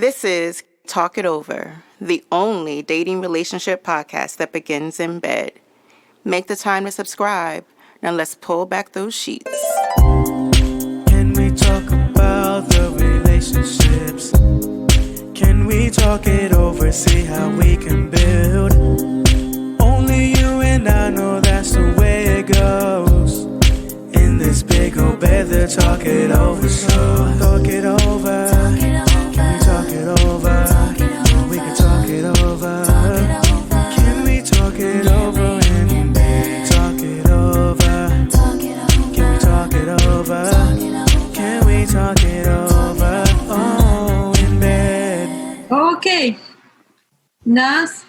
This is Talk It Over, the only dating relationship podcast that begins in bed. Make the time to subscribe. Now let's pull back those sheets. Can we talk about the relationships? Can we talk it over, see how we can build? Only you and I know that's the way it goes. In this big old bed, they'll talk it over, so talk it over. Can we talk it over? We can talk it over. Can we talk it over in bed? Talk it over. Can we talk it over? Can we talk it over? Oh, in bed. Okay. Nas?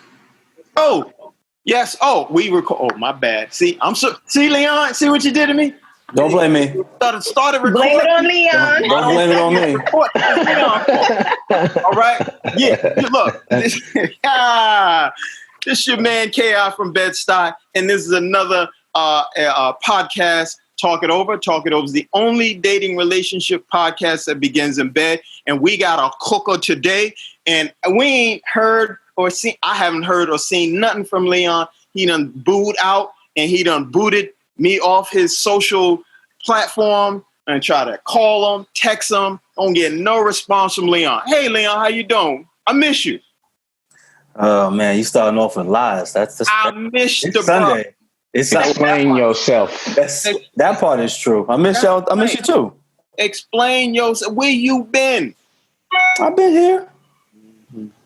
Oh, yes. Oh, we record. Oh, my bad. See, see, Leon, see what you did to me? Don't blame me. Started recording. Blame it on Leon. Don't blame it on me. All right. Yeah. Look. This your man KI from Bedstuy, and this is another podcast. Talk It Over. Talk It Over is the only dating relationship podcast that begins in bed, and we got a cooker today. And we ain't heard or seen. I haven't heard or seen nothing from Leon. He done booed out, and he done booted me off his social platform and try to call him, text him. Don't get no response from Leon. Hey, Leon, how you doing? I miss you. Oh man, you starting off with lies. I miss the Sunday. bro. It's Explain yourself. That part is true. I miss y'all. I miss you too. Explain yourself. Where you been? I've been here.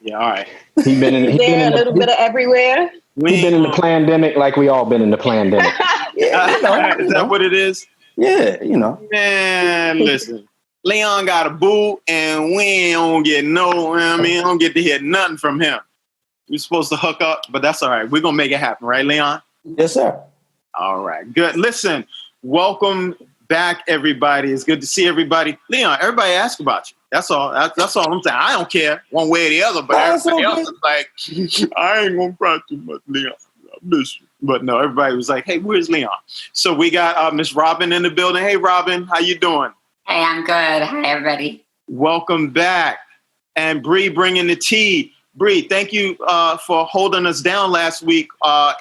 Yeah, all right. He been in. He been in a little bit of everywhere. He been in the pandemic like we all been in the pandemic. Yeah, Is that what it is? Yeah, you know. Man, listen. Leon got a boo, and we don't get don't get to hear nothing from him. We're supposed to hook up, but that's all right. We're gonna make it happen, right, Leon? Yes, sir. All right, good. Listen, welcome back, everybody. It's good to see everybody. Leon, everybody ask about you. That's all. That's all I'm saying. I don't care one way or the other, but everybody else is like, I ain't gonna cry too much, Leon. I miss you. But no, everybody was like, hey, where's Leon? So we got Miss Robin in the building. Hey, Robin, how you doing? Hey, I'm good. Hi, everybody. Welcome back. And Bree bringing the tea. Bree, thank you for holding us down last week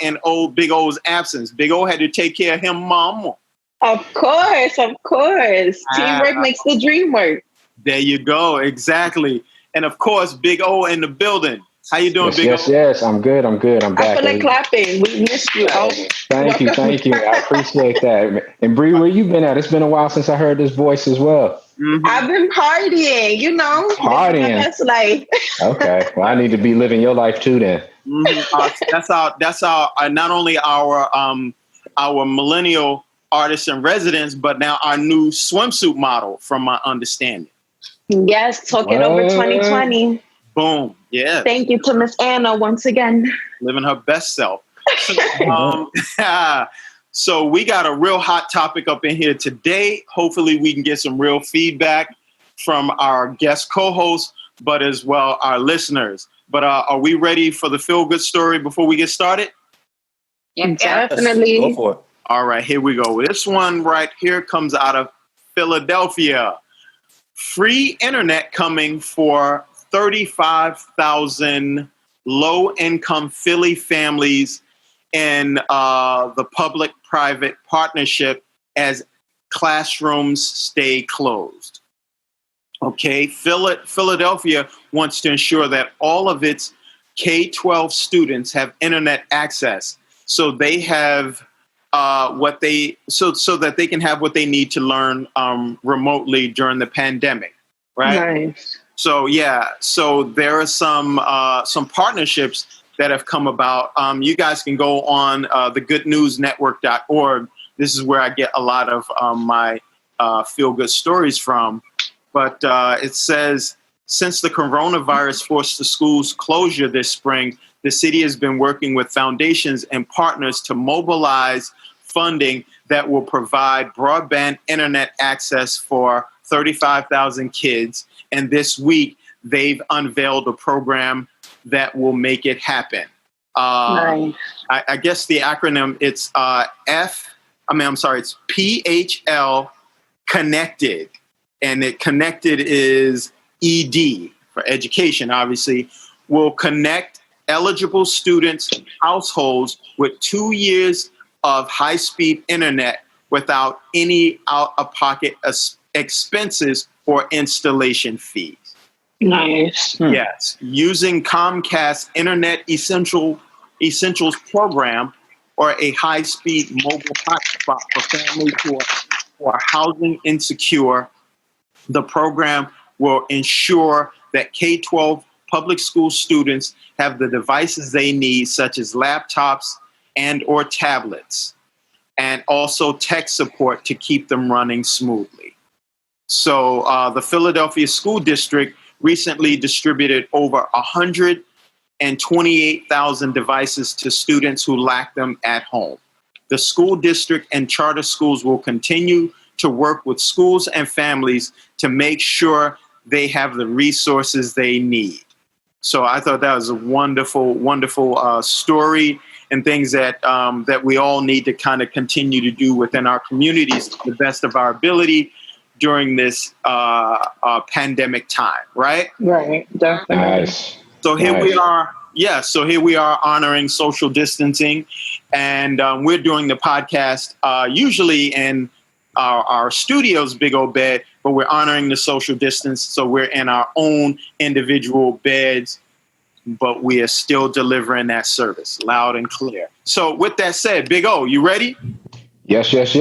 in Big O's absence. Big O had to take care of him, mama. Of course. Teamwork makes the dream work. There you go. Exactly. And of course, Big O in the building. How you doing, Big O? Yes. I'm good. I'm back. I feel like clapping. We missed you. Oh. Thank you. I appreciate that. And Bree, where you been at? It's been a while since I heard this voice as well. Mm-hmm. I've been partying, Partying. That's life. Okay. Well, I need to be living your life too then. Mm-hmm. That's our not only our millennial artist in residence, but now our new swimsuit model, from my understanding. Yes, Talk It Over 2020. Boom. Yeah. Thank you to Miss Anna once again. Living her best self. So we got a real hot topic up in here today. Hopefully we can get some real feedback from our guest co-hosts, but as well our listeners. But are we ready for the feel-good story before we get started? Yeah, definitely. Go for it. All right, here we go. This one right here comes out of Philadelphia. Free internet coming for 35,000 low-income Philly families in the public-private partnership as classrooms stay closed. Okay, Philadelphia wants to ensure that all of its K-12 students have internet access, so they have so that they can have what they need to learn remotely during the pandemic, right? Nice. So there are some partnerships that have come about. You guys can go on thegoodnewsnetwork.org. This is where I get a lot of my feel-good stories from. But it says, since the coronavirus forced the schools closure this spring, the city has been working with foundations and partners to mobilize funding that will provide broadband internet access for 35,000 kids. And this week, they've unveiled a program that will make it happen. Nice. I guess the acronym, it's it's PHL Connected. And it connected is ED for education, obviously, will connect eligible students' households with 2 years of high-speed internet without any out-of-pocket expenses or installation fees. Nice. Yes, using Comcast Internet Essentials program or a high-speed mobile hotspot for families who are housing insecure. The program will ensure that K-12 public school students have the devices they need, such as laptops and or tablets, and also tech support to keep them running smoothly. So the Philadelphia School District recently distributed over 128,000 devices to students who lack them at home. The school district and charter schools will continue to work with schools and families to make sure they have the resources they need. So I thought that was a wonderful, wonderful story, and things that that we all need to kind of continue to do within our communities to the best of our ability during this pandemic time, right? Right, definitely. Nice. So here we are. Yeah, so here we are honoring social distancing, and we're doing the podcast usually in our studios, Big Ole Bed, but we're honoring the social distance. So we're in our own individual beds, but we are still delivering that service loud and clear. So with that said, Big O, you ready? Yes. Let's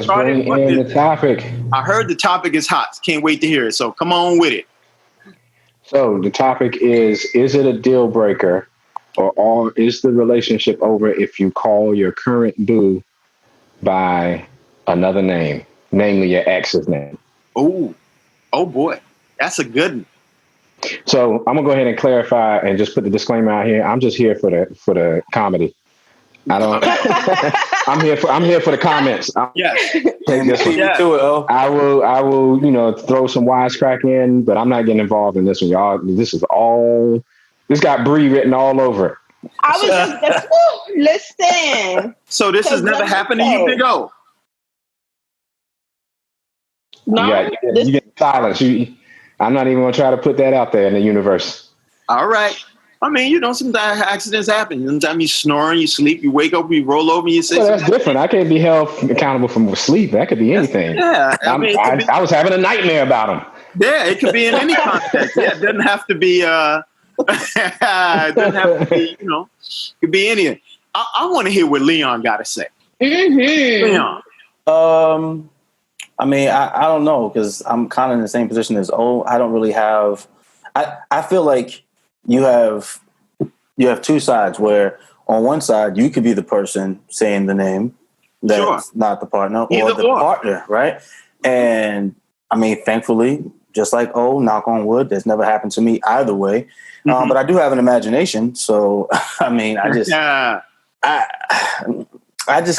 bring in the topic. I heard the topic is hot. Can't wait to hear it. So come on with it. So the topic is it a deal breaker, or is the relationship over if you call your current boo by another name, namely your ex's name? Oh boy, that's a good one. So I'm gonna go ahead and clarify and just put the disclaimer out here. I'm just here for the comedy. I don't. I'm here for the comments. Yes. Take this one. Yeah. I will, throw some wisecrack in, but I'm not getting involved in this one, y'all. This got Bree written all over it. I was just listen. So this has never happened to you, Big O? No, you get silence. I'm not even gonna try to put that out there in the universe. All right. I mean, sometimes accidents happen. Sometimes you snoring, you sleep, you wake up, you roll over, you say. Well, that's different. I can't be held accountable for sleep. That could be anything. Yeah, I was having a nightmare about him. Yeah, it could be in any context. Yeah, it doesn't have to be. It doesn't have to be. It could be anything. I want to hear what Leon got to say. Mm-hmm. Leon. I mean, I don't know, because I'm kind of in the same position as I don't really have. I feel like you have two sides, where on one side you could be the person saying the name that's not the partner, or the partner, right? And I mean, thankfully, just like knock on wood, that's never happened to me either way. Mm-hmm. But I do have an imagination, so I mean, I just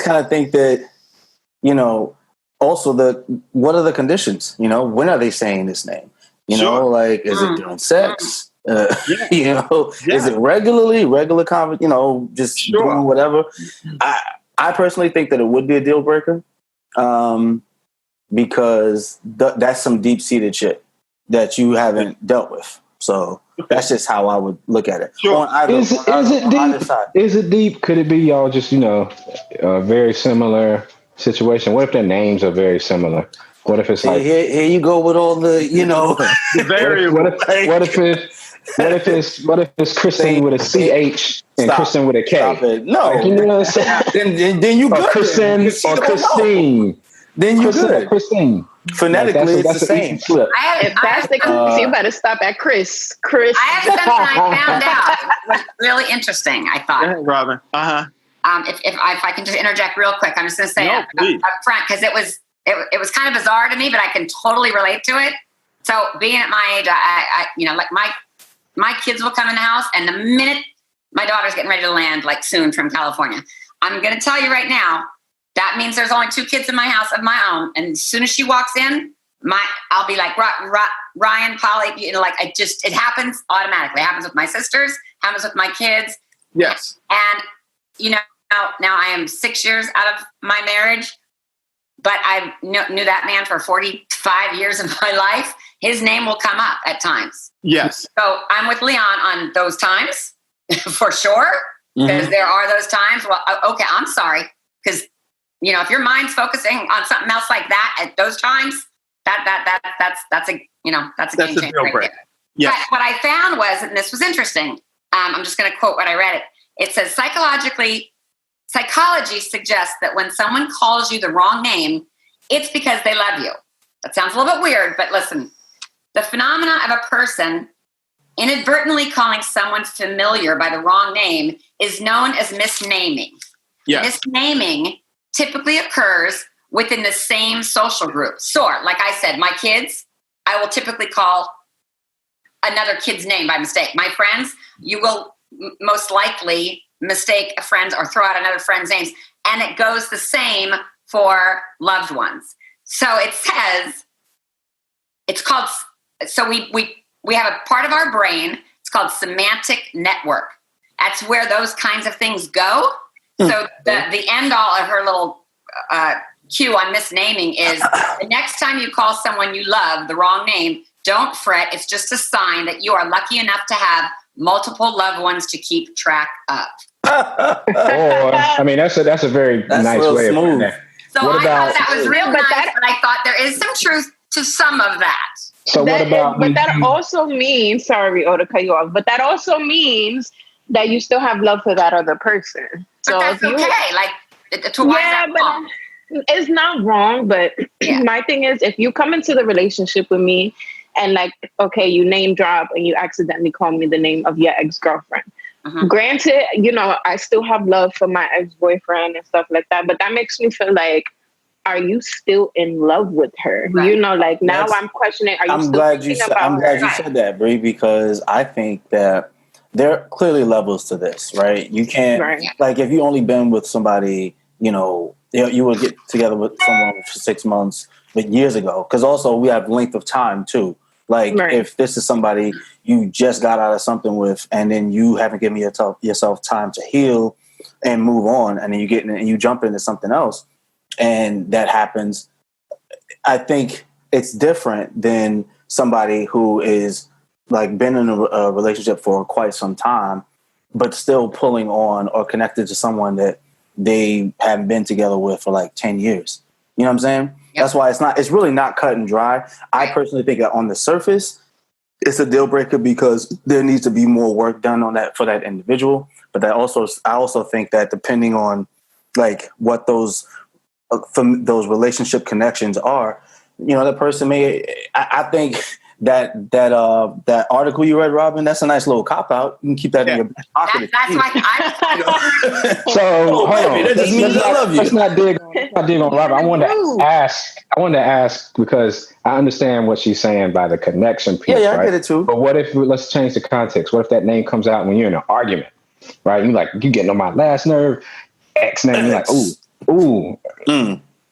kind of think that also what are the conditions? When are they saying this name? Is it during sex? Is it regular conversation? Just doing whatever. I personally think that it would be a deal breaker, because that's some deep seated shit that you haven't dealt with. So that's just how I would look at it. Sure. Is it deep? Is it deep? Could it be y'all just a very similar situation? What if their names are very similar? What if it's like here you go with all the variables? What if it's Kristen with a CH and Kristen with a K? Stop it. No, you know what I'm saying? Then you good. Or Kristen or Christine. Then you good. Or Christine. Phonetically, it's the same. If that's the case, you better stop at Chris. I have something I found out was really interesting. I thought. Go ahead, Robin. If I can just interject real quick, I'm just going to say up front, because it was kind of bizarre to me, but I can totally relate to it. So being at my age, like my kids will come in the house, and the minute my daughter's getting ready to land, like soon from California, I'm going to tell you right now, that means there's only 2 kids in my house of my own. And as soon as she walks in, I'll be like, Ryan, Polly, it happens automatically. It happens with my sisters, happens with my kids. Yes. And, now I am 6 years out of my marriage, but I knew that man for 45 years of my life. his name will come up at times. Yes. So I'm with Leon on those times for sure. Because there are those times. Well, okay, I'm sorry. Because, if your mind's focusing on something else like that at those times, that's a game changer right there. Yes. But what I found was, and this was interesting. I'm just going to quote what I read. It says, psychology suggests that when someone calls you the wrong name, it's because they love you. That sounds a little bit weird, but listen, the phenomena of a person inadvertently calling someone familiar by the wrong name is known as misnaming. Yes. Misnaming typically occurs within the same social group. So, like I said, my kids, I will typically call another kid's name by mistake. My friends, you will most likely mistake a friend or throw out another friend's names. And it goes the same for loved ones. So it says, it's called, so we have a part of our brain, it's called semantic network. That's where those kinds of things go. So the end all of her little cue on misnaming is the next time you call someone you love the wrong name, don't fret. It's just a sign that you are lucky enough to have multiple loved ones to keep track of. I mean, that's a very nice way of putting that. So I thought that was real nice, but I thought there is some truth to some of that. So what about? But that also means, sorry, to cut you off, but that also means that you still have love for that other person. But so that's okay. Like, it's not wrong. But my thing is, if you come into the relationship with me and like, okay, you name drop and you accidentally call me the name of your ex-girlfriend. Granted, I still have love for my ex-boyfriend and stuff like that, but that makes me feel like, are you still in love with her? Right. Like now I'm questioning, are you I'm still glad thinking you said, about I'm glad her? you said that, Bree, because I think that there are clearly levels to this, right? You can't, like, if you only been with somebody, you would get together with someone for 6 months, but years ago, because also we have length of time too. Like, if this is somebody you just got out of something with, and then you haven't given yourself time to heal and move on, and then you jump into something else, and that happens, I think it's different than somebody who is like been in a relationship for quite some time, but still pulling on or connected to someone that they haven't been together with for like 10 years. You know what I'm saying? That's why it's really not cut and dry. I personally think that on the surface, it's a deal breaker because there needs to be more work done on that for that individual. But I also think that depending on like what those relationship connections are, that person may. I think that article you read, Robin, that's a nice little cop out. You can keep that in your back pocket. That's why I. So hold on. That just means I love you. Let's not dig on Robin. I wanted to ask because I understand what she's saying by the connection piece. Yeah, right? I get it too. But what if let's change the context? What if that name comes out when you're in an argument, right? You like you getting on my last nerve. X name. You're like ooh.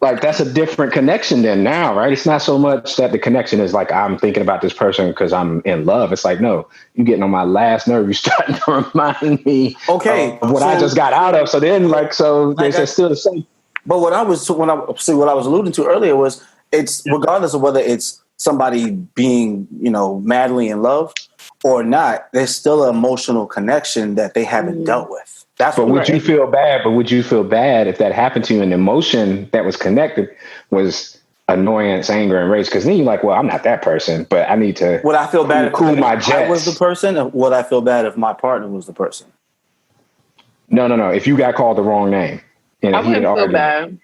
Like that's a different connection than now, right? It's not so much that the connection is like I'm thinking about this person because I'm in love. It's like, no, you're getting on my last nerve. You're starting to remind me of what I just got out of. So then it's still the same. But what I was alluding to earlier was it's regardless of whether it's somebody being, madly in love or not, there's still an emotional connection that they haven't dealt with. Would you feel bad? But would you feel bad if that happened to you and the emotion that was connected was annoyance, anger, and rage? Because then you're like, well, I'm not that person, but I need to. Would I feel bad if I was the person? Or would I feel bad if my partner was the person? No. If you got called the wrong name, I wouldn't feel bad.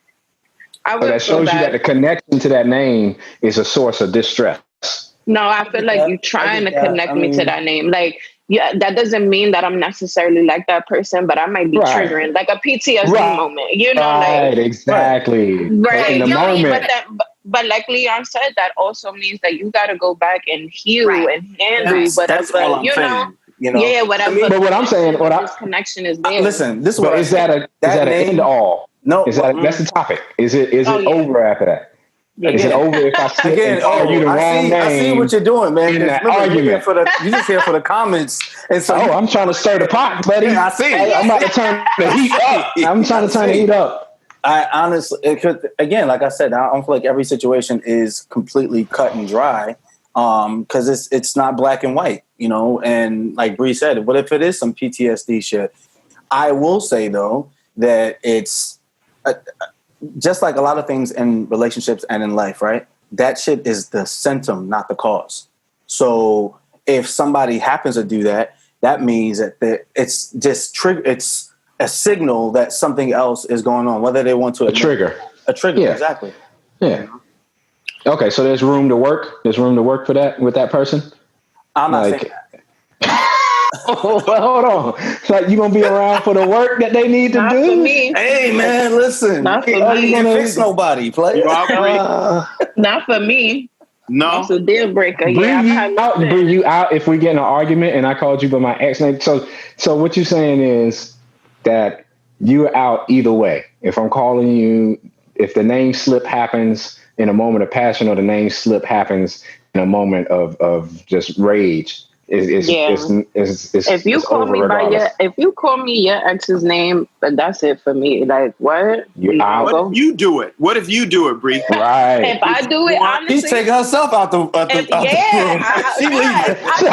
That shows you that the connection to that name is a source of distress. No, I feel like you're trying to connect me to that name. Like, that doesn't mean that I'm necessarily like that person, but I might be triggering, like a PTSD moment. Exactly. Right. In the moment. But like Leon said, that also means that you got to go back and heal and handle whatever. That's all I'm saying. Yeah, whatever. But what I'm saying, this connection is there. Listen, this is what is that an end all? No, that's the topic. Is it over after that? Is it over if I say you the wrong name? I see what you're doing, man. Argument. You just here for the comments. And so I'm trying to stir the pot, buddy. I see. I'm about to turn the heat up. I'm trying to turn the heat up. I honestly, it could, again, like I said, I don't feel like every situation is completely cut and dry. because it's not black and white, you know. And like Bree said, what if it is some PTSD shit? I will say though that it's just like a lot of things in relationships and in life, right? That shit is the symptom, not the cause. So if somebody happens to do that, that means that it's just it's a signal that something else is going on, whether they want to a trigger, yeah. Exactly. Yeah. Okay, so there's room to work. There's room to work for that with that person. I'm not saying that. Well, hold on. Like, you gonna be around for the work that they need to Not do? for me. Hey man, listen. Not for You me. can't fix nobody, player. Not for me. No. That's a deal breaker. Bring you out if we get in an argument and I called you by my ex name. So what you're saying is that you're out either way. If I'm calling you, if the name slip happens in a moment of passion or the name slip happens in a moment of just rage, if you call me your ex's name, that's it for me. Like, what? What if you do it? What if you do it, Bree? Right. If I do it, honestly, she's taking herself out the room.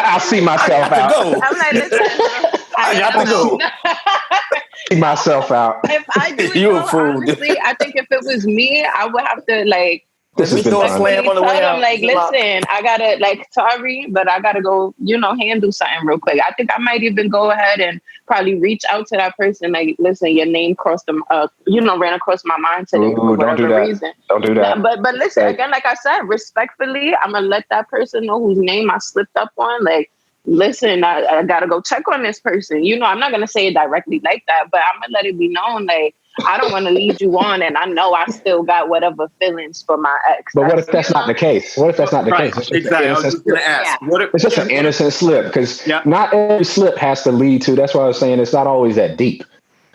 I'll see myself out. I'm like, listen, I got to go. See myself out. If I do it, You though, a fool. honestly, I think if it was me, I would have to like. This has been fun. I'm like, listen, I gotta sorry, but I gotta go, handle something real quick. I think I might even go ahead and probably reach out to that person. Like, listen, your name crossed them, ran across my mind today for whatever reason. Don't do that. But listen, again, like I said, respectfully, I'm gonna let that person know whose name I slipped up on. Like, listen, I gotta go check on this person. I'm not gonna say it directly like that, but I'm gonna let it be known, like, I don't want to lead you on, and I know I still got whatever feelings for my ex. But what if that's not the case? What if that's not the case? Exactly. I was just going to ask. Yeah. It's just an innocent slip, because not every slip has to lead to. That's why I was saying it's not always that deep.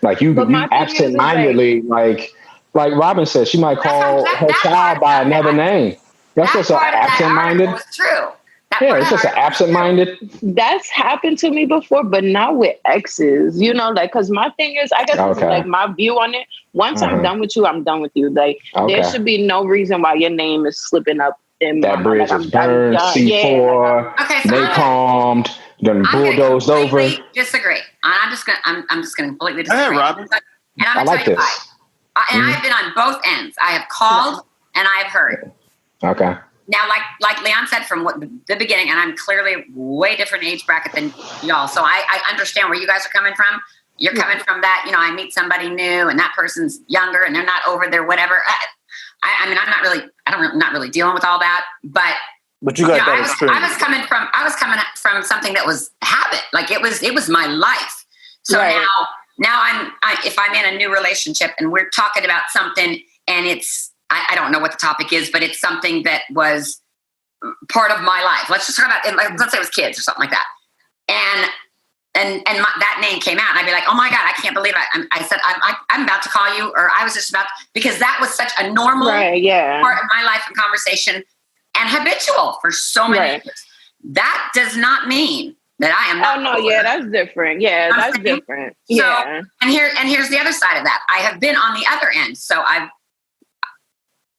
Like you absentmindedly, like Robin said, she might call her child by another name. That's just an absent-minded. It's true. Yeah, it's just an absent-minded. That's happened to me before, but not with exes, because my thing is, I guess this is like my view on it. Once I'm done with you, I'm done with you. Like, there should be no reason why your name is slipping up in that my bridge is burned, C4, napalmed, then bulldozed over. Disagree. I'm just gonna completely disagree. Hey, Robin. And I'm gonna tell you why. And I've been on both ends. I have called and I've heard. Okay. Now, like Leon said from the beginning, and I'm clearly way different age bracket than y'all, so I understand where you guys are coming from. You're coming from that, I meet somebody new, and that person's younger, and they're not over their whatever. I mean, I'm not really dealing with all that, but you got that experience. I was coming from something that was habit, like it was my life. So now if I'm in a new relationship and we're talking about something, and it's. I don't know what the topic is, but it's something that was part of my life. Let's just talk about, let's say it was kids or something like that. And that name came out, and I'd be like, oh my God, I can't believe it. I said, I'm about to call you, or I was just about, because that was such a normal part of my life and conversation, and habitual for so many years. That does not mean that I am not. Oh no, that's different. Yeah, that's different. So, and here's the other side of that. I have been on the other end. So I've,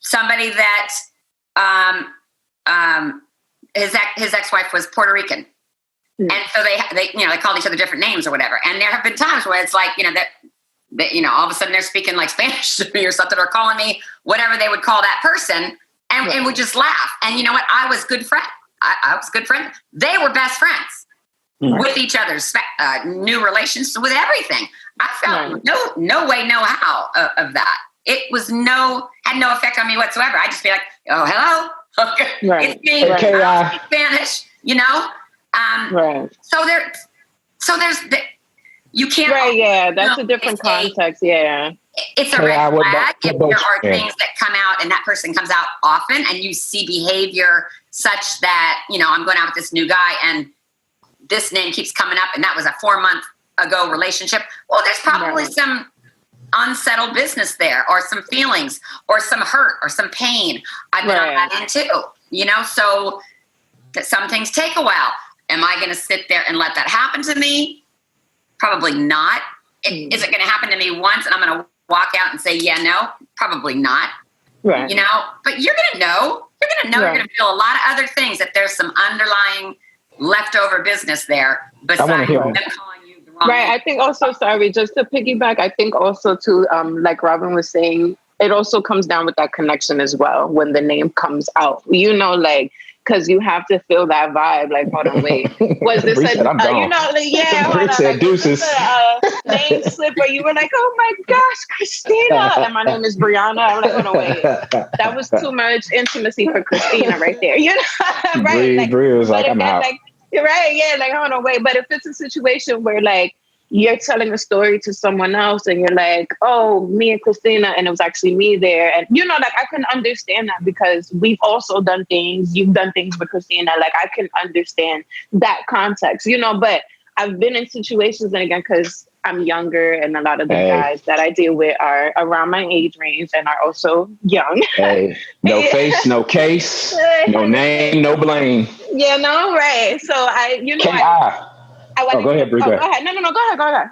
somebody that his ex-wife was Puerto Rican, and so they called each other different names or whatever. And there have been times where it's like that all of a sudden they're speaking like Spanish to me or something, or calling me whatever they would call that person, and we just laugh. And you know what? I was good friend. I was good friend. They were best friends with each other's new relations, with everything. I felt no way, no how of that. It was had no effect on me whatsoever. I'd just be like, oh, hello. It's me. I speak Spanish, So there's you can't. Right. Yeah. That's a different context. It's a red flag if there are things that come out and that person comes out often, and you see behavior such that, I'm going out with this new guy and this name keeps coming up, and that was a 4-month ago relationship. Well, there's probably some unsettled business there, or some feelings, or some hurt, or some pain. I've been on that end too, so that some things take a while. Am I going to sit there and let that happen to me? Probably not. Is it going to happen to me once and I'm going to walk out and say, yeah, no? Probably not. Right. But you're going to know. you're going to know you're going to feel a lot of other things, that there's some underlying leftover business there besides them calling you the wrong name. I think also, sorry, just to piggyback, I think also too, like Robin was saying, it also comes down with that connection as well when the name comes out. You know, like, because you have to feel that vibe. Like, hold on, wait, was this Bree said, I'm gone. you know, like, yeah, Bree said, like, deuces. Name slip where you were like, oh my gosh, Christina, and my name is Briana. I'm like, hold on, wait, that was too much intimacy for Christina right there. You know, right? Bree was like, I'm out. Like, right, yeah, like, hold on, wait. But if it's a situation where like you're telling a story to someone else and you're like, oh, me and Christina, and it was actually me there. And, you know, like, I can understand that because we've also done things. You've done things with Christina. Like, I can understand that context, you know, but I've been in situations, and again, because I'm younger and a lot of the guys that I deal with are around my age range and are also young. No face, no case, no name, no blame. Yeah, no, right. So I, you know, go ahead, Bree. Go ahead. No, go ahead.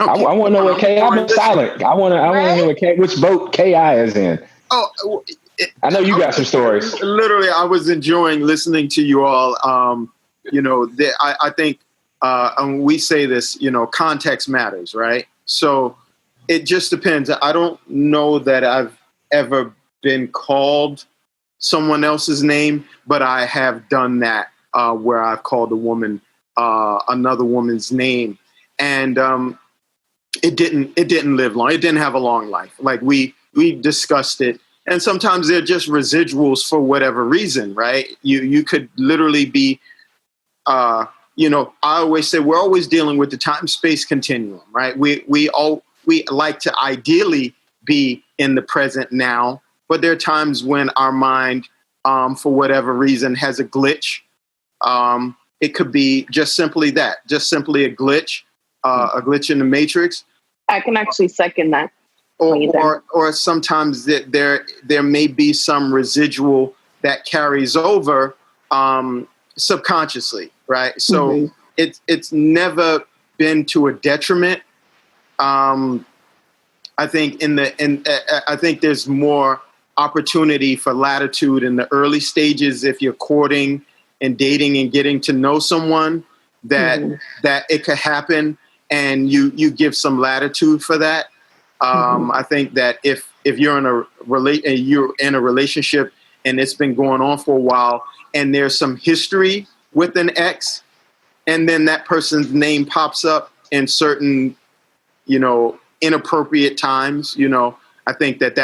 Okay. I want to know what K.I. been silent. I want to know which boat K.I. is in. Oh, I know you got some stories. Literally, I was enjoying listening to you all. You know, I think and we say this, you know, context matters, right? So it just depends. I don't know that I've ever been called someone else's name, but I have done that where I've called a woman another woman's name, and it didn't live long. It didn't have a long life. Like we discussed it, and sometimes they're just residuals for whatever reason, right? You could literally be, you know, I always say we're always dealing with the time-space continuum, right? We like to ideally be in the present now, but there are times when our mind, for whatever reason, has a glitch. It could be just simply that, just simply a glitch in the matrix. I can actually second that. Or sometimes there may be some residual that carries over subconsciously, right? So it's never been to a detriment. I think I think there's more opportunity for latitude in the early stages if you're courting and dating and getting to know someone, that it could happen, and you give some latitude for that. I think that if you're in a relationship and it's been going on for a while and there's some history with an ex, and then that person's name pops up in certain, you know, inappropriate times, you know, I think that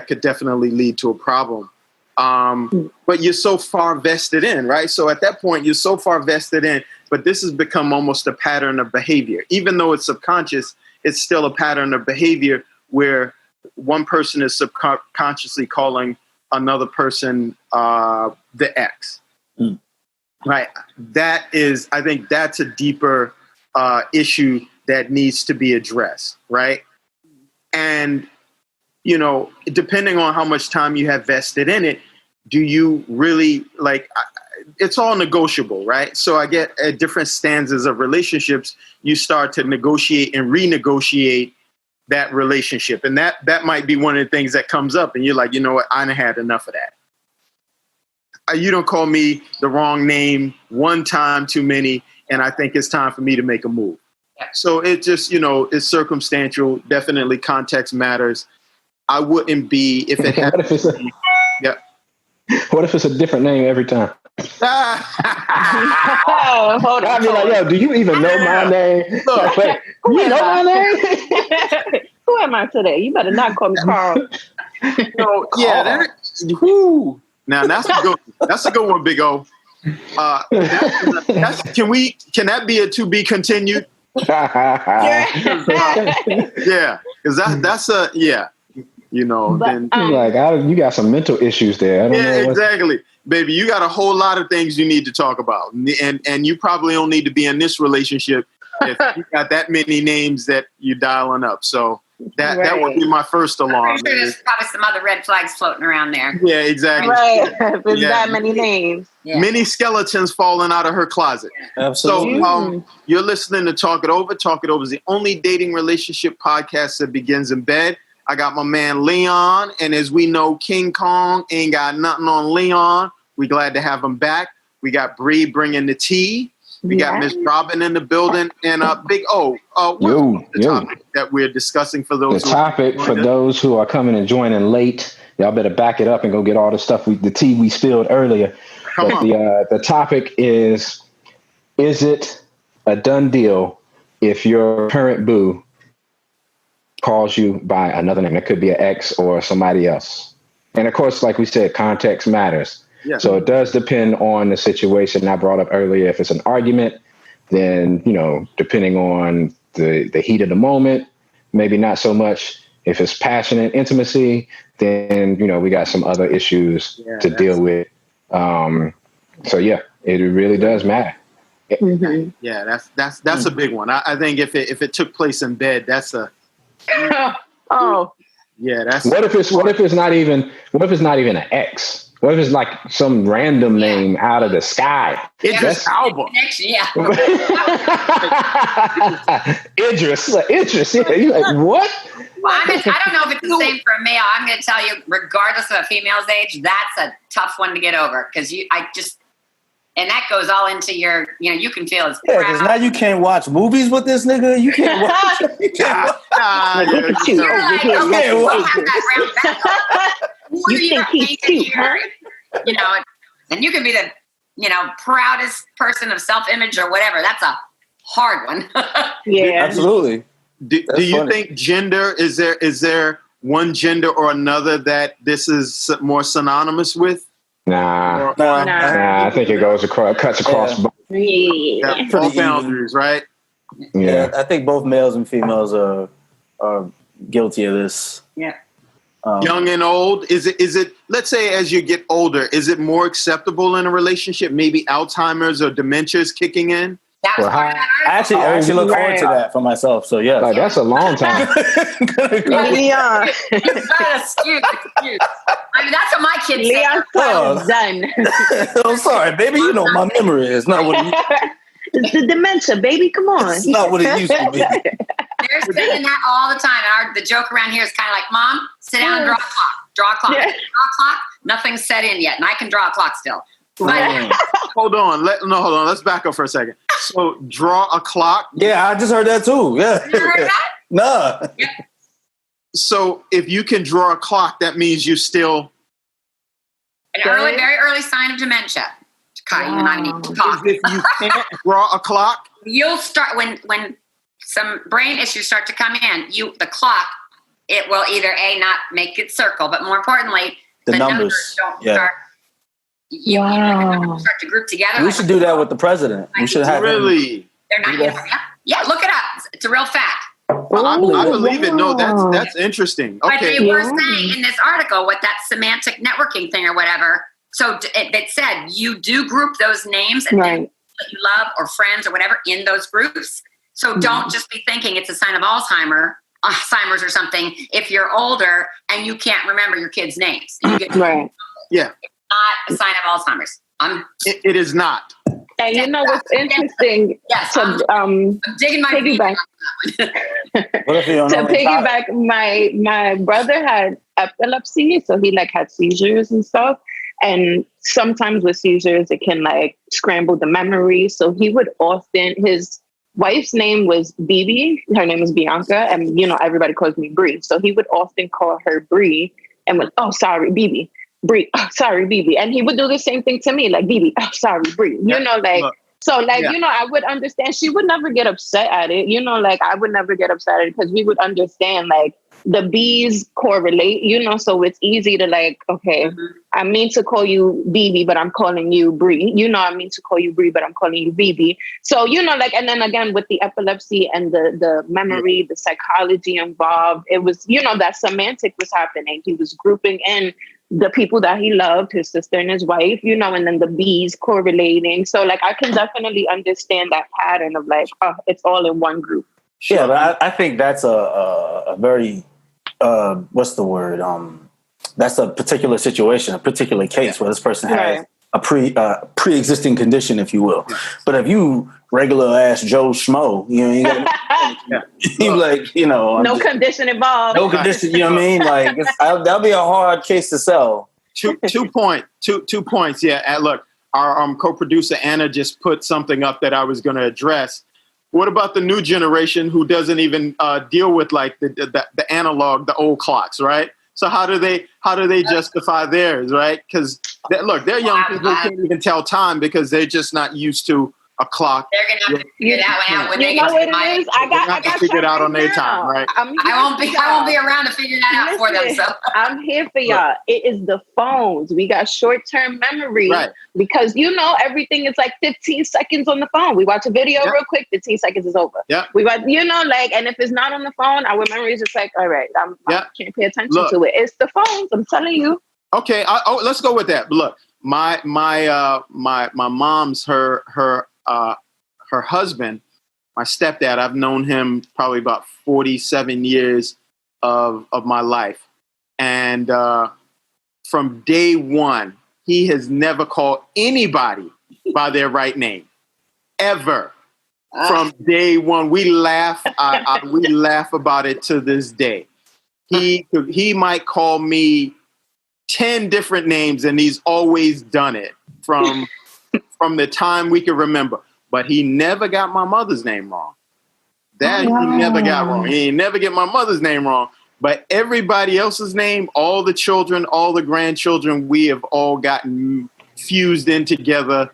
could definitely lead to a problem. But you're so far vested in, right? So at that point, you're so far vested in, but this has become almost a pattern of behavior. Even though it's subconscious, it's still a pattern of behavior where one person is subconsciously calling another person the ex. Right? I think that's a deeper issue that needs to be addressed, right? And, you know, depending on how much time you have vested in it, do you really, like, it's all negotiable, right? So I get at different stanzas of relationships, you start to negotiate and renegotiate that relationship. And that might be one of the things that comes up, and you're like, you know what, I done had enough of that. You don't call me the wrong name one time too many, and I think it's time for me to make a move. So it just, you know, it's circumstantial. Definitely context matters. I wouldn't be, if it happens. What if it's a different name every time? Hold on. I'd be like, yo, do you even know my name? Look, you know my name? Who am I today? You better not call me Carl. So, yeah, now that's a good one, Big O. Can that be a to be continued? Yeah, because that's a you know. But, then like you got some mental issues there. I don't know exactly, baby. You got a whole lot of things you need to talk about, and you probably don't need to be in this relationship if you got that many names that you're dialing up. So that would be my first alarm. I'm sure there's probably some other red flags floating around there. Yeah, exactly. Right, there's that many names. Yeah. Many skeletons falling out of her closet. Absolutely. So you're listening to Talk It Over. Talk It Over is the only dating relationship podcast that begins in bed. I got my man Leon, and as we know, King Kong ain't got nothing on Leon. We glad to have him back. We got Bree bringing the tea. We got Miss Robin in the building, and Big O. What's the topic that we're discussing for those? The topic for those who are coming and joining late, y'all better back it up and go get all the stuff the tea we spilled earlier. The topic is it a done deal if your current boo calls you by another name? That could be an ex or somebody else. And of course, like we said, context matters. Yeah. So it does depend on the situation I brought up earlier. If it's an argument, then, depending on the heat of the moment, maybe not so much. If it's passionate intimacy, then, we got some other issues to deal with. So yeah, it really does matter. Mm-hmm. Yeah, that's a big one. I think if it took place in bed, that's a yeah. That's what if it's not even an ex? What if it's like some random name out of the sky? Idris Elba. Yeah. Idris. Yeah. You're like, what? Well, I don't know if it's the same for a male. I'm going to tell you, regardless of a female's age, that's a tough one to get over because and that goes all into your, you can feel it's proud. Because now you can't watch movies with this nigga. You can't watch. You think he's cute, huh? And you can be the, proudest person of self-image or whatever. That's a hard one. Yeah, absolutely. Do you think gender, is there one gender or another that this is more synonymous with? Nah. I think it cuts across both. Yeah. All boundaries, right? Yeah. I think both males and females are guilty of this. Yeah. Young and old, is it? Let's say as you get older, is it more acceptable in a relationship? Maybe Alzheimer's or dementia is kicking in. I actually look forward to that for myself. So yeah, like, that's a long time. Leon, excuse. I mean, that's what my kids say. Leon's done. I'm sorry, baby. My memory is not what it it's the dementia, baby. Come on. It's not what it used to be. They're saying that all the time. The joke around here is kind of like, Mom, sit down and draw a clock. Draw a clock. Yeah. Draw a clock. Nothing's set in yet, and I can draw a clock still. But hold on. Hold on. Let's back up for a second. So draw a clock. Yeah, I just heard that too. Yeah. You heard that? Nah. Yep. So if you can draw a clock, that means you still very early sign of dementia. You might need to talk. If you can't draw a clock, you'll start when some brain issues start to come in. The clock, it will either not make it circle, but more importantly, the numbers don't start. The numbers start to group together. We should do that with the president. We should have really. They're not. Yeah, look it up. It's a real fact. I believe it. No, that's interesting. Okay. But they were saying in this article what that semantic networking thing or whatever. So it said you do group those names and that you love or friends or whatever in those groups. So don't just be thinking it's a sign of Alzheimer's or something. If you're older and you can't remember your kids' names, Yeah, it's not a sign of Alzheimer's. It is not. And what's interesting? Yes, so, I'm digging my piggyback. What if you don't know? To piggyback, my brother had epilepsy, so he had seizures and stuff. And sometimes with seizures, it can scramble the memory. So he would often, his wife's name was Bibi. Her name is Bianca. And, everybody calls me Bree. So he would often call her Bree and went, oh, sorry, Bibi. Bree, oh, sorry, Bibi. And he would do the same thing to me, like, Bibi, oh, sorry, Bree. I would understand. She would never get upset at it. I would never get upset at it because we would understand, the B's correlate, so it's easy to okay, I mean to call you Bibi, but I'm calling you Bree. I mean to call you Bree, but I'm calling you Bibi. So, and then again, with the epilepsy and the memory, the psychology involved, it was, that semantic was happening. He was grouping in the people that he loved, his sister and his wife, and then the B's correlating. So I can definitely understand that pattern of it's all in one group. Yeah, but I think that's a very, what's the word? That's a particular situation, a particular case where this person has pre-existing condition, if you will. But if you regular ass Joe Schmo, you got you like, no condition involved. No condition, you know what I mean? Like that'll be a hard case to sell. 2 points. Yeah, and look, our co-producer Anna just put something up that I was going to address. What about the new generation who doesn't even deal with like the analog, the old clocks, right? So how do they justify theirs, right? Because look, they're young people who can't even tell time because they're just not used to a clock. They're gonna have to figure that one out when they get to it is. I got figure it out on their time, right? I won't be around to figure that out for them. So I'm here for y'all. It is the phones. We got short-term memory, right? Because everything is like 15 seconds on the phone. We watch a video real quick, 15 seconds is over. Yeah. We watch, and if it's not on the phone, our memory is just like, all right, I can't pay attention to it. It's the phones. I'm telling you. Okay. Let's go with that. But look, my mom's her husband, my stepdad, I've known him probably about 47 years of my life. And from day one, he has never called anybody by their right name, ever. From day one, we laugh. We laugh about it to this day. He might call me 10 different names, and he's always done it from the time we can remember. But he never got my mother's name wrong. He never got wrong. He never get my mother's name wrong. But everybody else's name, all the children, all the grandchildren, we have all gotten fused in together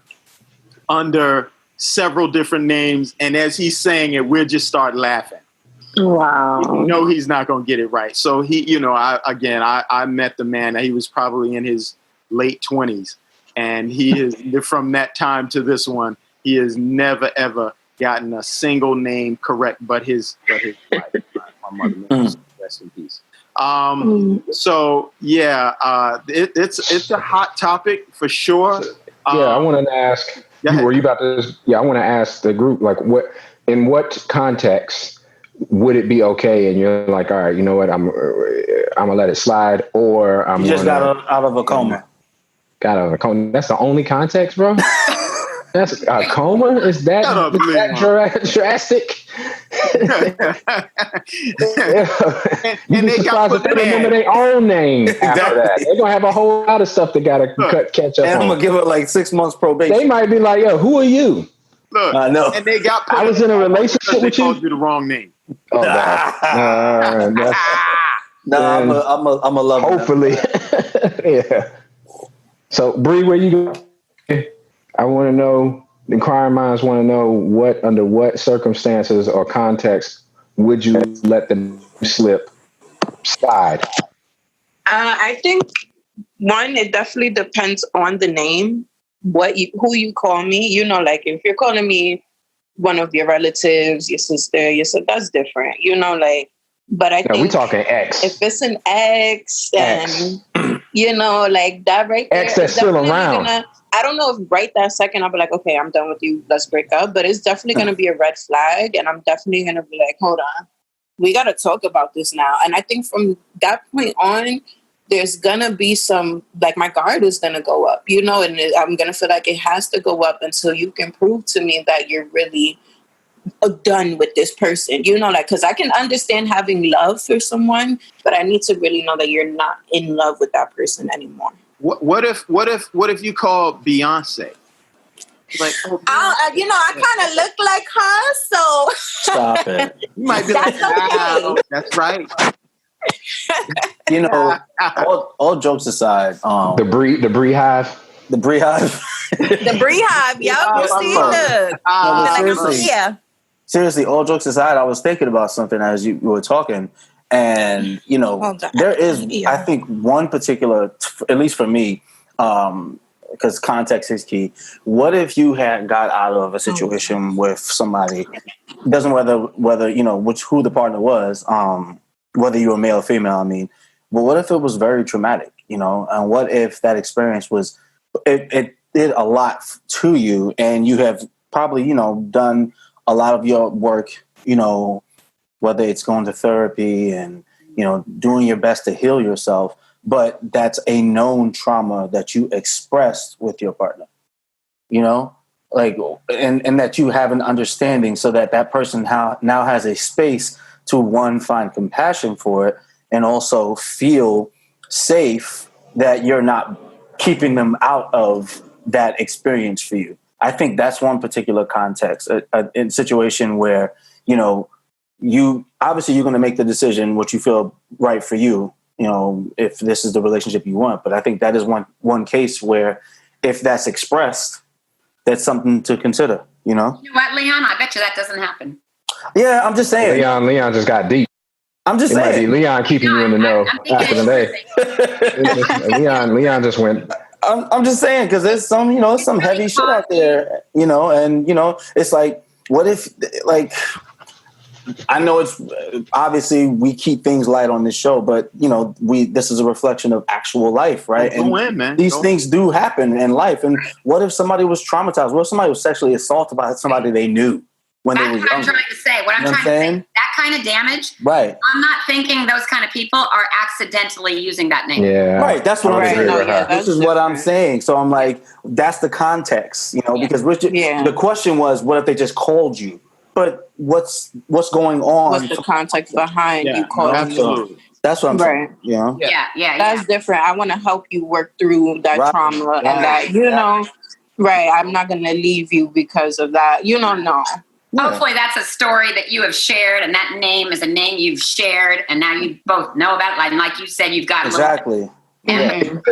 under several different names. And as he's saying it, we'll just start laughing. Wow. He's not going to get it right. So I met the man. He was probably in his late 20s. And he is, from that time to this one, he has never, ever gotten a single name correct, but his wife, my mother, rest in peace. So yeah, it's a hot topic for sure. I wanted to ask. Were you about to? Yeah, I want to ask the group, like, in what context would it be okay? And you're like, all right, you know what? I'm gonna let it slide, or I'm just got out of a coma. Got out of a coma. That's the only context, bro. That's a coma? Is that drastic? And they got to remember their own name after that. They're gonna have a whole lot of stuff that gotta catch up. And I'm gonna give it like 6 months probation. They might be like, "Yo, who are you?" Look, I know. And they got. I was in a relationship with you. Called you the wrong name. Oh, I'm a love. Hopefully, yeah. So, Bree, where you go? I want to know, inquiring minds want to know under what circumstances or context would you let them slip slide? I think, one, it definitely depends on the name, who you call me. Like if you're calling me one of your relatives, your sister, that's different. But I think we're talking ex. If it's an ex, then like that right there. Ex that's still around. I don't know if right that second I'll be like, okay, I'm done with you. Let's break up. But it's definitely going to be a red flag. And I'm definitely going to be like, hold on. We got to talk about this now. And I think from that point on, there's going to be some, like my guard is going to go up, and I'm going to feel like it has to go up until you can prove to me that you're really done with this person, because I can understand having love for someone, but I need to really know that you're not in love with that person anymore. What if you call Beyonce? Like, I kind of look like her, so stop it. You might be that's like, okay. That's right. All jokes aside, the Bree hive. The Bree hive. The Bree hive. Yep. You see, seriously, all jokes aside, I was thinking about something as you were talking. And, there is, I think, one particular, at least for me, because context is key. What if you had got out of a situation with somebody, doesn't whether who the partner was, whether you were male or female, but what if it was very traumatic, and what if that experience was, it did a lot to you, and you have probably, done a lot of your work, whether it's going to therapy and, doing your best to heal yourself, but that's a known trauma that you expressed with your partner, you know, like, and that you have an understanding so that that person now has a space to, one, find compassion for it, and also feel safe that you're not keeping them out of that experience for you. I think that's one particular context, a situation where, you know, you're going to make the decision what you feel right for you, you know, if this is the relationship you want. But I think that is one case where if that's expressed, that's something to consider, you know? You know what, Leon? I bet you that doesn't happen. Yeah, I'm just saying. Leon just got deep. I'm just saying. Might be Leon keeping you in the know after the day. Leon just went. I'm just saying, because there's some, you know, some heavy shit out there, you know, and, you know, it's like, what if, like, I know it's obviously we keep things light on this show, but, you know, this is a reflection of actual life, right? And these things do happen in life. And what if somebody was traumatized? What if somebody was sexually assaulted by somebody they knew when they were younger? I'm trying to say. What I'm trying to say, that kind of damage, right? I'm not thinking those kind of people are accidentally using that name. Yeah. Right. That's what I'm saying. No, yeah, this is what I'm saying. So I'm like, that's the context, you know, because Richard, the question was, what if they just called you? But what's going on? What's the context behind you calling me? That's what I'm saying. You know? Yeah. That's different. I want to help you work through that trauma and that, you know, right. I'm not going to leave you because of that. You know, no. Hopefully that's a story that you have shared, and that name is a name you've shared, and now you both know about it. Like you said, you've got exactly. And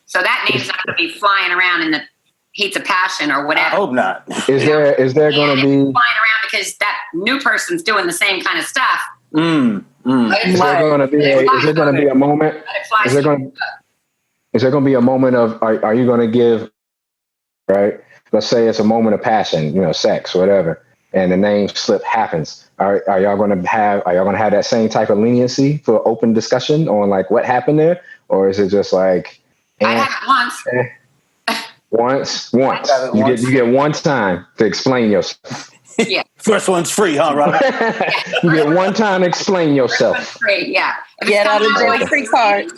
so that name's not going to be flying around in the heats of passion or whatever. I hope not. Is there going to be flying around because that new person's doing the same kind of stuff? Is there going to be a moment? Is there going to be a moment of are you going to give, right? Let's say it's a moment of passion, you know, sex, whatever, and the name slip happens. Are y'all going to have that same type of leniency for open discussion on like what happened there, or is it just like I have it once. Once. You get one time to explain yourself. Yeah. First one's free, huh, Robert? You get one time to explain yourself. Free, yeah. Get out of jail free card.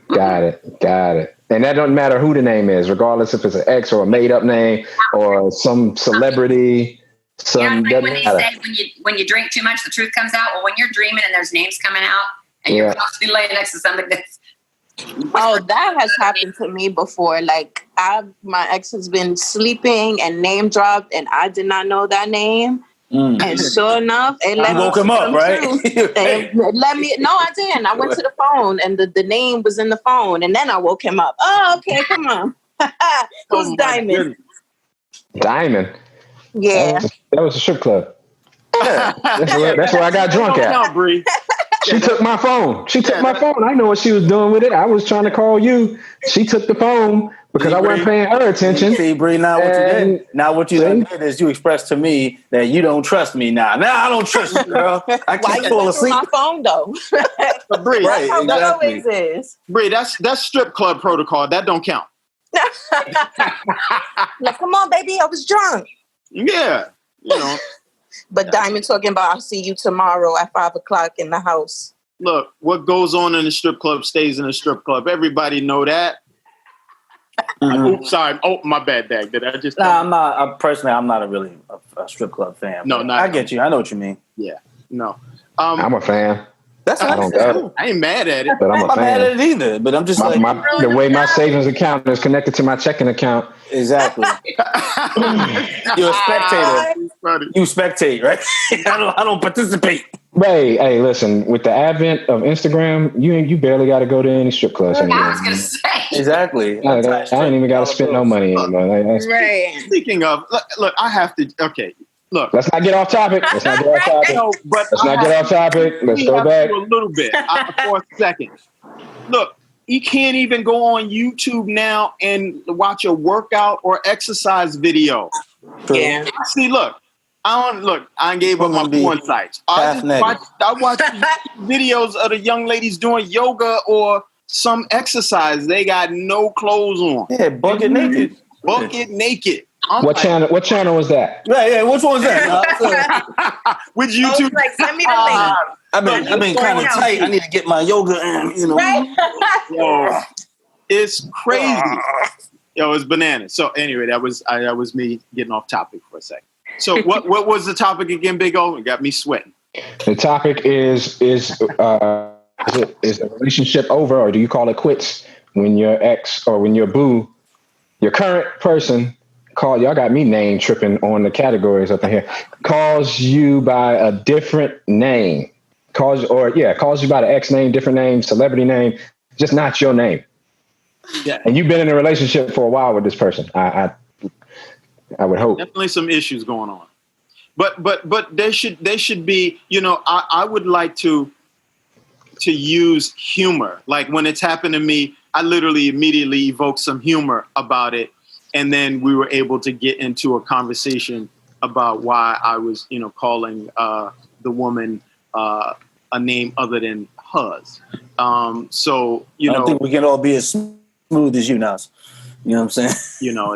Got it. And that doesn't matter who the name is, regardless if it's an ex or a made up name or some celebrity. When they say when you drink too much, the truth comes out. Well, when you're dreaming and there's names coming out and you're constantly laying next to something that's that has happened to me before. Like my ex has been sleeping and name dropped, and I did not know that name. And sure enough, it let me woke him up, right? No, I didn't. I went to the phone, and the name was in the phone, and then I woke him up. Oh, okay, come on. Who's Diamond? Diamond. Yeah, that was a strip club. That's where I got drunk at. She took my phone. I know what she was doing with it. I was trying to call you. She took the phone because I wasn't paying her attention. See, Bree, now what you did is you expressed to me that you don't trust me now. Now I don't trust you, girl. I can't fall asleep. My phone though. But Bree, that's how that always is. Bree, that's strip club protocol. That don't count. Like, come on, baby, I was drunk. Yeah, you know. But Diamond talking about I'll see you tomorrow at 5:00 in the house. Look, what goes on in the strip club stays in the strip club. Everybody know that. Oops, sorry. Oh, my bad, Dag. Did I just? I'm not. Personally, I'm not really a strip club fan. No, I get you. I know what you mean. Yeah. No. I'm a fan. That's I don't go. I ain't mad at it. But I'm a fan. Mad at it either. But I'm just the way my savings account is connected to my checking account. Exactly. You're a spectator. You spectate, right? I don't participate. Hey, listen. With the advent of Instagram, you barely got to go to any strip clubs anymore. I was gonna say exactly. I ain't even got to spend no money anymore. Right. Speaking of, look, I have to. Okay. Look, let's not get off topic. Let's not get off topic. Let's go back a little bit for a second. Look, you can't even go on YouTube now and watch a workout or exercise video. Yeah. See, I gave up my porn sites. I watch videos of the young ladies doing yoga or some exercise. They got no clothes on. Yeah, bucket naked. Bucket naked. What channel? What channel was that? Yeah. Which one was that? Which YouTube? Like, send me the link. I've been kind of tight. I need to get my yoga in, you know. Right? Yo, it's crazy. Yo, it's bananas. So anyway, that was me getting off topic for a second. So what was the topic again, Big O? It got me sweating. The topic is a relationship over, or do you call it quits when your ex or when your boo, your current person, y'all got me name tripping on the categories up in here, calls you by a different name, calls you by the ex name, different name, celebrity name, just not your name. Yeah. And you've been in a relationship for a while with this person. I would hope. Definitely some issues going on. But there should be, you know, I would like to use humor. Like when it's happened to me, I literally immediately evoked some humor about it. And then we were able to get into a conversation about why I was, you know, calling the woman a name other than hers. So, you know, I don't think we can all be as smooth as you, Nas. You know what I'm saying? You know,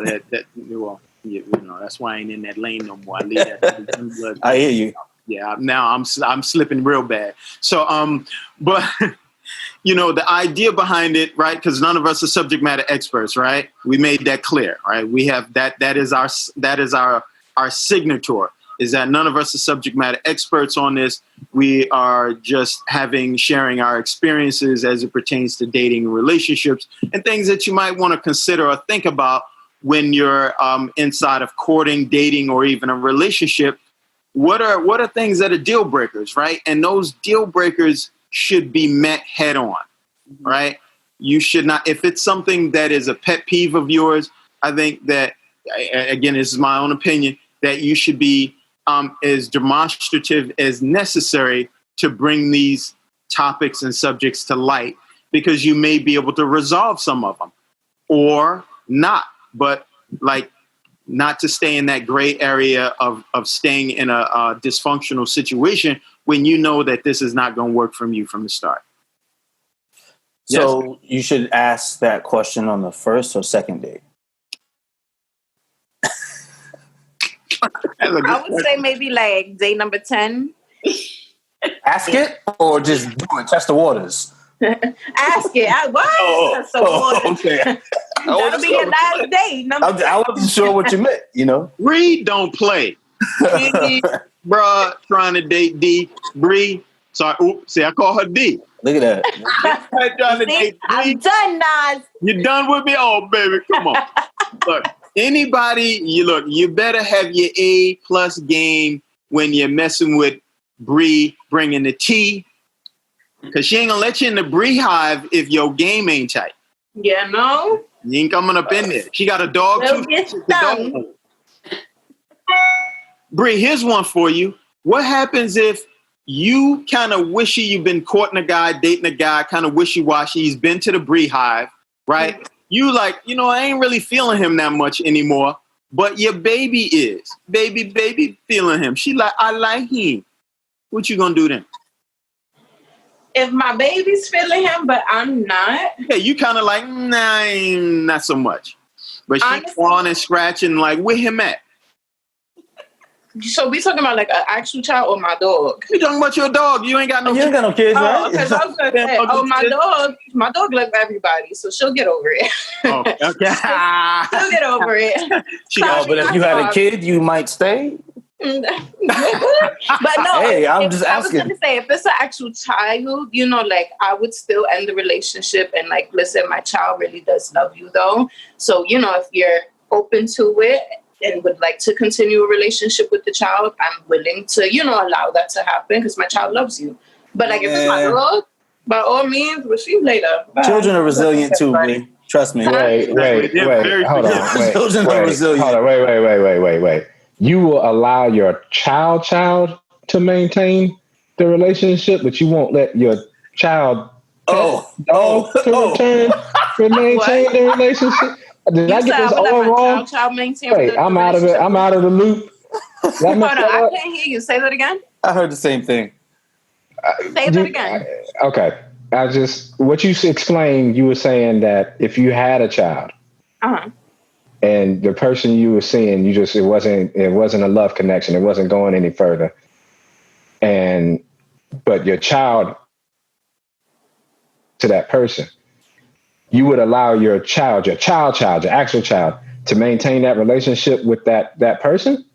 you know, that's why I ain't in that lane no more. I leave that. I hear you. Yeah, now I'm slipping real bad. So, but you know, the idea behind it, right? Because none of us are subject matter experts, right? We made that clear, right? We have that is our signature, is that none of us are subject matter experts on this. We are just sharing our experiences as it pertains to dating and relationships and things that you might want to consider or think about when you're inside of courting, dating, or even a relationship. What are things that are deal breakers, right? And those deal breakers should be met head on, right? You should not, if it's something that is a pet peeve of yours, I think that, again, this is my own opinion, that you should be as demonstrative as necessary to bring these topics and subjects to light, because you may be able to resolve some of them or not. But like, not to stay in that gray area of staying in a dysfunctional situation when you know that this is not going to work from you from the start. So you should ask that question on the first or second date. I would say maybe like date number 10. Ask it or just do it, test the waters. Ask it. Okay. That'll be your last date. I wasn't sure what you meant, you know. Bree don't play. Bruh, trying to date D. Bree. Sorry. Oops, see, I call her D. Look at that. Trying to date D. I'm done, Nas. You done with me? Oh, baby, come on. Look, anybody, you better have your A+ game when you're messing with Bree bringing the tea. Because she ain't going to let you in the Bree hive if your game ain't tight. Yeah, no. You ain't coming up in there. She got a dog, We'll too. get stung. Bree, here's one for you. What happens if you kind of wishy, you've been courting a guy, dating a guy, kind of wishy-washy, he's been to the Bree hive, right? Mm-hmm. You like, I ain't really feeling him that much anymore, but your baby is. Baby feeling him. She like, I like him. What you gonna do then? If my baby's feeling him, but I'm not. Yeah, you kind of like, nah, not so much. But she's clawing and scratching, like, where him at? So we talking about like an actual child or my dog? You talking about your dog? You ain't got no. You ain't got no kids, right? Because I was gonna say, my dog loves everybody, so she'll get over it. Oh, okay. She'll get over it. But if you had a kid, you might stay. But no, hey, I'm just asking. I was gonna say, if it's an actual child, like I would still end the relationship and like, listen, my child really does love you though. So, if you're open to it and would like to continue a relationship with the child, I'm willing to, allow that to happen because my child loves you. But like, if it's my dog, by all means, we'll see you later. Bye. Children are resilient too, man. Trust me. Wait. Hold on. Children are resilient. Hold on. Wait. You will allow your child to maintain the relationship, but you won't let your child to maintain the relationship. Did I get this all wrong? Wait, I'm out of it. I'm out of the loop. Hold on, I can't hear you. Say that again. I heard the same thing. Say that again. Okay. What you explained, you were saying that if you had a child and the person you were seeing, it wasn't a love connection. It wasn't going any further. But your child to that person, you would allow your actual child to maintain that relationship with that person?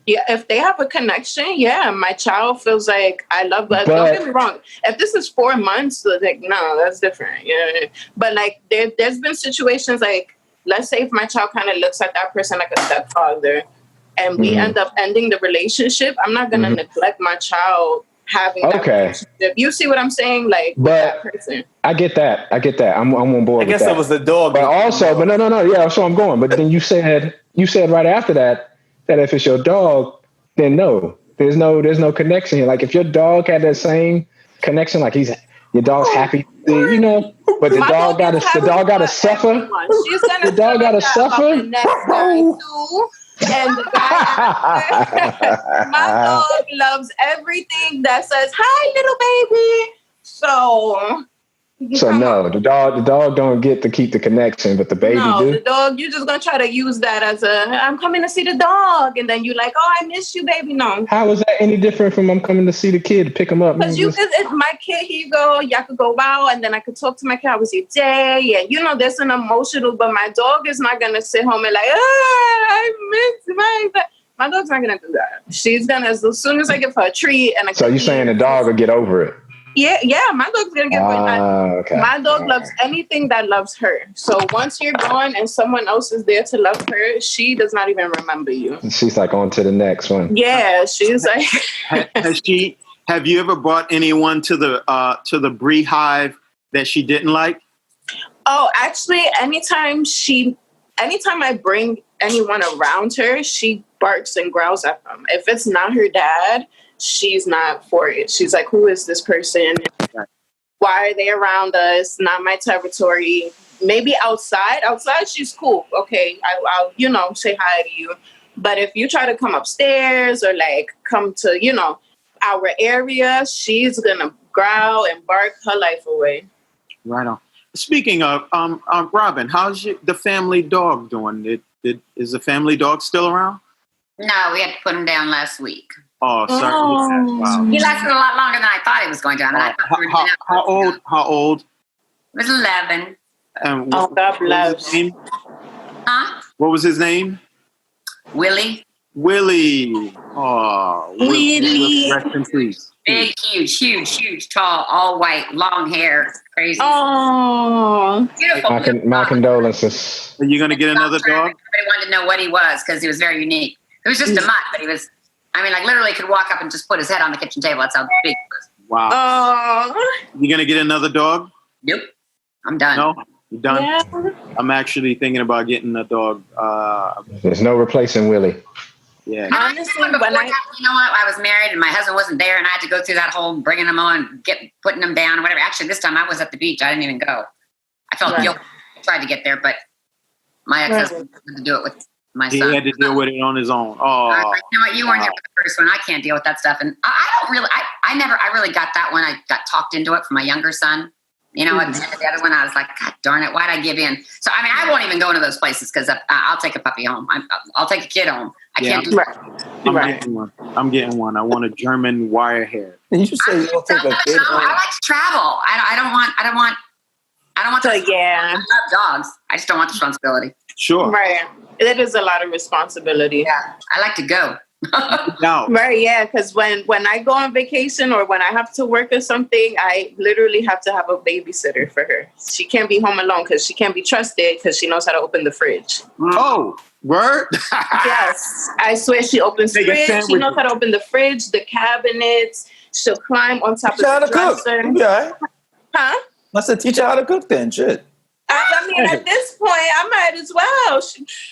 Yeah, if they have a connection, yeah, my child feels like I love that. Don't get me wrong. If this is 4 months, like, no, that's different. Yeah. But like there's been situations like, let's say if my child kind of looks at that person like a stepfather and we end up ending the relationship, I'm not going to neglect my child having that relationship. You see what I'm saying? Like, with that person. I get that. I'm on board with that. I guess it was the dog. But also, but no. Yeah, so I'm going. But then you said right after that if it's your dog, then no, there's no connection here. Like if your dog had that same connection, like your dog's happy, you know, but the dog got to suffer. She's gonna the dog got to suffer. The next guy too. And the guy, my dog loves everything that says "Hi, little baby." So no, the dog don't get to keep the connection, but the baby do. The dog, you're just gonna try to use that as I'm coming to see the dog, and then you like, oh, I miss you, baby. No. How is that any different from I'm coming to see the kid, pick him up? Because it's my kid. Here you go. Y'all could go out, and then I could talk to my kid. How was your day? And there's an emotional. But my dog is not gonna sit home and like, I miss my dog's not gonna do that. She's gonna as soon as I give her a treat and so you saying the dog will get over it? Yeah, my dog's gonna get okay. My dog loves anything that loves her. So once you're gone and someone else is there to love her, she does not even remember you. She's like on to the next one. Yeah, she's like. Have you ever brought anyone to the Bree hive that she didn't like? Oh, actually, anytime I bring anyone around her, she barks and growls at them. If it's not her dad, she's not for it. She's like, who is this person? Why are they around us? Not my territory. Maybe outside she's cool. Okay, I'll say hi to you. But if you try to come upstairs or like come to, our area, she's gonna growl and bark her life away. Right on. Speaking of, Robin, how's the family dog doing? Is the family dog still around? No, we had to put him down last week. Oh, sorry. Wow. He lasted a lot longer than I thought he was going to. How old? He was 11. God bless. Huh? What was his name? Willie. Oh, Willie. Rest in peace. Big, huge, tall, all white, long hair, crazy. Oh, beautiful. My condolences. Are you going to get another dog? Everybody wanted to know what he was because he was very unique. It was just a mutt, but he was. Literally could walk up and just put his head on the kitchen table. That's how big he was. Wow. You going to get another dog? Nope. I'm done. No? You done? Yeah. I'm actually thinking about getting a dog. There's no replacing Willie. Yeah. Honestly, you know what? I was married and my husband wasn't there and I had to go through that whole bringing him on, putting him down, whatever. Actually, this time I was at the beach. I didn't even go. I felt guilty. I tried to get there, but my ex-husband had to do it with my son. He had to deal with it on his own. Oh, you know what? You weren't here for the first one. I can't deal with that stuff. And I really got that one. I got talked into it from my younger son. The other one, I was like, God darn it, why'd I give in? So, I won't even go into those places because I'll take a puppy home. I'll take a kid home. I can't do that. I'm getting one. I want a German wire hair. You should say you'll take a kid home. I like to travel. I don't want to. Yeah. I love dogs. I just don't want the responsibility. Sure. Right. It is a lot of responsibility. Yeah. I like to go. No. Right, yeah, because when I go on vacation or when I have to work or something, I literally have to have a babysitter for her. She can't be home alone because she can't be trusted because she knows how to open the fridge. Oh, word? Yes, I swear she opens the fridge. She knows how to open the fridge, the cabinets. She'll climb on top of the dresser. Yeah. Huh? I said, teach her how to cook then, shit. At this point, I might as well.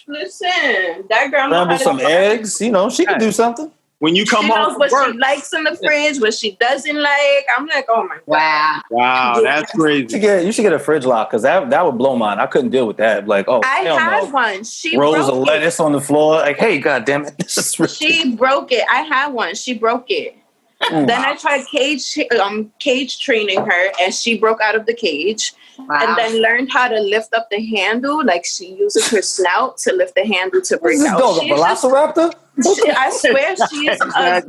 Listen, that girl knows Scramble some eggs. She can do something. When you come home, she knows what she likes in the fridge, what she doesn't like. I'm like, oh my God. Wow, that's crazy. You should get a fridge lock because that would blow mine. I couldn't deal with that. Like, I had one. She rolls broke of lettuce on the floor. Like, hey, God damn it, she broke it. I had one. She broke it. Then I tried cage training her, and she broke out of the cage. Wow. And then learned how to lift up the handle. Like she uses her snout to lift the handle to break out. Is this dog a velociraptor? I swear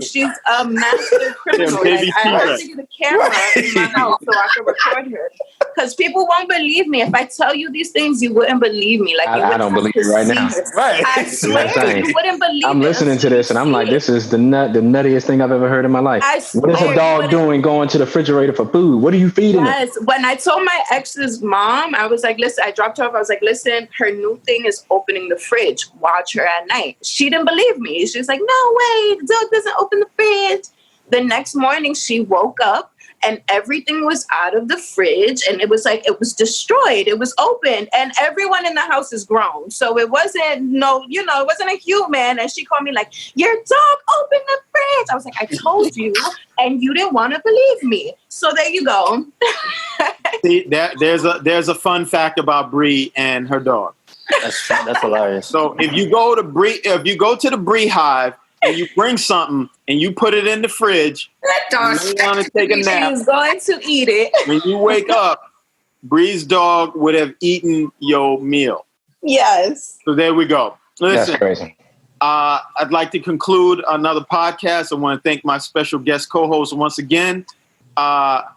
she's a master criminal. Like, I have to get a camera in my house so I can record her. Because people won't believe me. If I tell you these things, you wouldn't believe me. Like I don't believe you right now. Right. I swear you wouldn't believe I'm listening to this and I'm like, this is the nuttiest thing I've ever heard in my life. What is a dog doing going to the refrigerator for food? What are you feeding it? When I told my ex's mom, I was like, listen, I dropped her off. I was like, listen, her new thing is opening the fridge. Watch her at night. She didn't believe me. She's like, no way, the dog doesn't open the fridge. The next morning, she woke up and everything was out of the fridge and it was destroyed. It was open and everyone in the house is grown. So it wasn't it wasn't a human. And she called me like, your dog opened the fridge. I was like, I told you and you didn't want to believe me. So there you go. See, there's a fun fact about Bree and her dog. That's hilarious. So if you go to the Bree hive and you bring something and you put it in the fridge, you want to take a nap. She's going to eat it. When you wake up, Bree's dog would have eaten your meal. Yes. So there we go. Listen, that's crazy. I'd like to conclude another podcast. I want to thank my special guest co-host once again.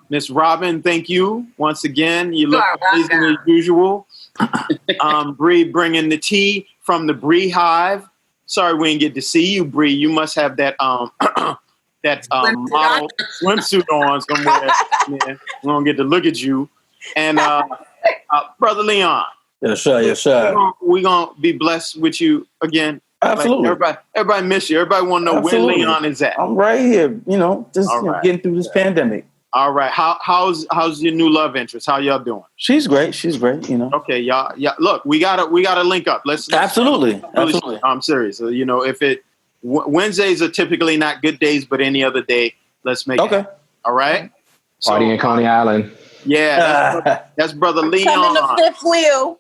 Miss Robin, thank you once again. You look amazing as usual. Bree bringing the tea from the Bree hive. Sorry we didn't get to see you, Bree. You must have that model swimsuit on somewhere. Yeah, we don't get to look at you. And Brother Leon. Yes, sir. We're gonna be blessed with you again. Absolutely. Like everybody miss you. Everybody want to know where Leon is at. I'm right here, getting through this pandemic. All right. How's your new love interest? How y'all doing? She's great. Okay, y'all. Yeah. Look, we gotta link up. Let's absolutely. I'm serious. So, if Wednesdays are typically not good days, but any other day, let's make it. All right. Party in Coney Island. Yeah, that's Brother Leon. Coming the fifth wheel.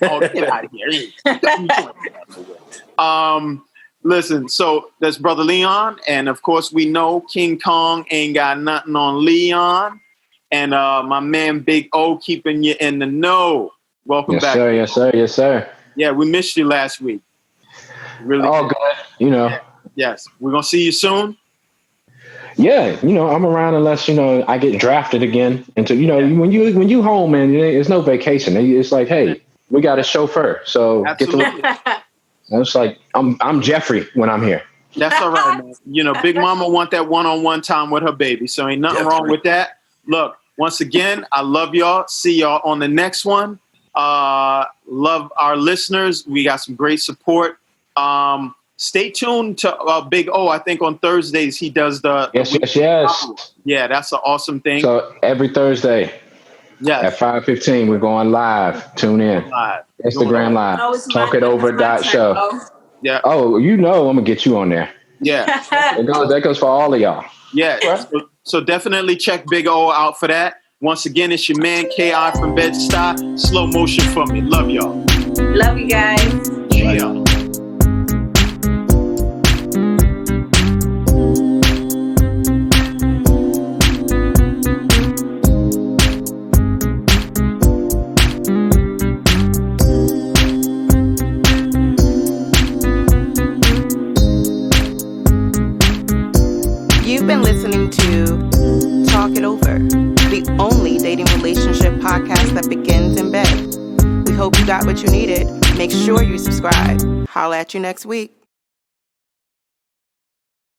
Oh, get out of here. Listen, so that's Brother Leon, and of course we know King Kong ain't got nothing on Leon, and my man Big O keeping you in the know. Welcome back. Yes, sir. Yeah, we missed you last week. Really good. Yes, we're gonna see you soon. Yeah, I'm around unless I get drafted again. And when you home, man, there's no vacation. It's like, hey, we got a chauffeur, so absolutely. It's like I'm Jeffrey when I'm here. That's all right, man. Big Mama want that one-on-one time with her baby, so ain't nothing wrong with that. Look, once again, I love y'all. See y'all on the next one. Love our listeners. We got some great support. Stay tuned to Big O. I think on Thursdays he does the yes. Yeah, that's an awesome thing. So every Thursday. Yes. At 5:15, we're going live. Tune in. Instagram live. Talkitover.show. Yeah. Oh, I'm gonna get you on there. Yeah. That goes for all of y'all. Yeah. So definitely check Big O out for that. Once again, it's your man K.I. from Bedstuy. Slow motion for me. Love y'all. Love you guys. Yeah. You've been listening to Talk It Over, the only dating relationship podcast that begins in bed. We hope you got what you needed. Make sure you subscribe. Holla at you next week.